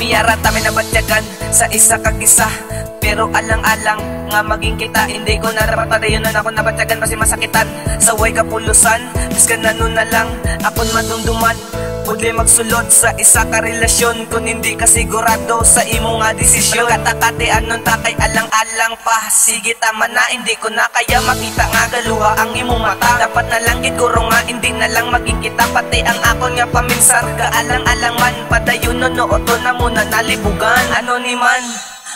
Miyara tamin na batyagan sa isa kag-isa. Pero alang-alang nga maging kita, hindi ko na dapat padayon na ako nabatyagan kasi masakitan. Sa way kapulusan, bis ka na nun na lang akon madumduman. Pwede magsulod sa isa ka relasyon kung hindi ka sigurado sa imo nga desisyon. Katakati anon takay alang-alang pa. Sige tama na, hindi ko na kaya makita nga galuha ang imong mata. Dapat na lang giguro nga, hindi na lang maging kita. Pati ang akon nga paminsar ka alang-alang man. Padayon no oto na muna nalibugan. Ano ni man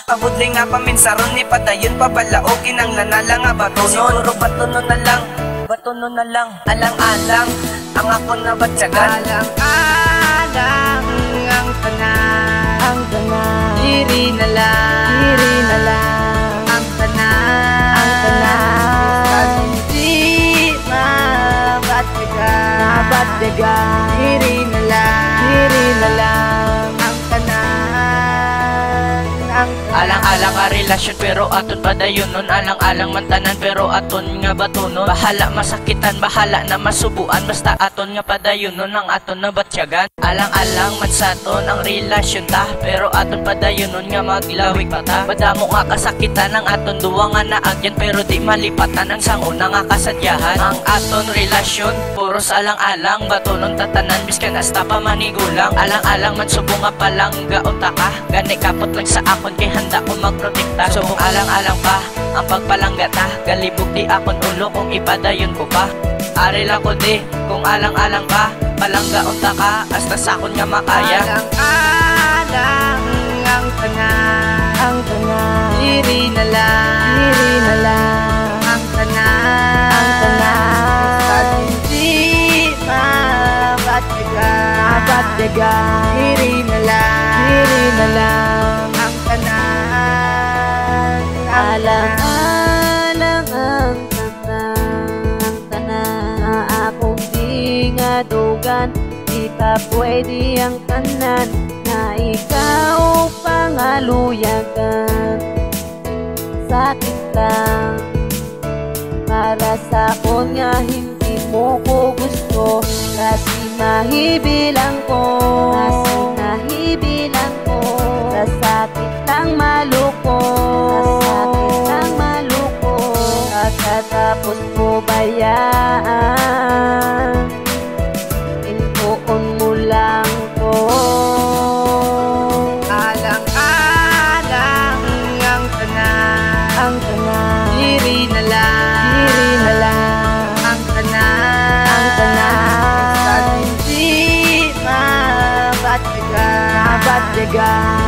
pabudling nga paminsaron ni padayon pabalaogin ang lanala nga batonon. Siguro batonon na lang, batonon na lang. Alang-alang ang ako na batyagan. Alang-alang ang tanan, ang tanan. Diri na lang, diri na lang. Ang tanan, ang tanan. Hindi mabatyagan, mabatyagan. Diri na lang, diri na lang. Ang tanan, ang tanan. Alang-alang ka relasyon pero aton padayon nun. Alang-alang mantanan pero aton nga batunon. Bahala masakitan, bahala na masubuan. Basta aton nga padayon nun ang aton na batyagan. Alang-alang man sa aton ang relasyon ta, pero aton padayon nun nga maglawig pa ta. Madamo nga kasakitan ang aton duwa nga naagyan, pero di malipatan ang sanguna nga kasadyahan. Ang aton relasyon puros alang-alang, batunon tatanan biskan hasta pa manigulang. Alang-alang man subong nga palang gaunta ka, gani kapot lang sa akon kay handa ko magprotekta. Subong alang-alang pa ang pagpalanggata, galibog di akon ulo kung ipadayon ko pa. Aril ako di kung alang-alang ka, palanggaunta ka hasta sa akon nga makaya. Alang-alang ang tanan, ang tanan. Diri na lang, diri na lang. Ang tanan, ang tanan. Hindi mabatyagan, mabatyagan. Diri na lang, diri na lang. Ang tanan, alang-alang ang tanan, ang tanan. Na akong di nga dugan, di pa pwede ang tanan na ikaw pangaluyagan. Sakit lang para sa akon nga hindi mo ko gusto, kasi nahibilang ko, kasi nahibilang ko. Sa sakit lang maluko, sa sakit lang maluko. Pagkatapos mo bayaan, intuon mo lang ko. Alang-alang ang tanan, ang tanan. Diri na lang, diri na lang. Ang tanan, ang tanan. Sa hindi mabatyagan, mabatyagan.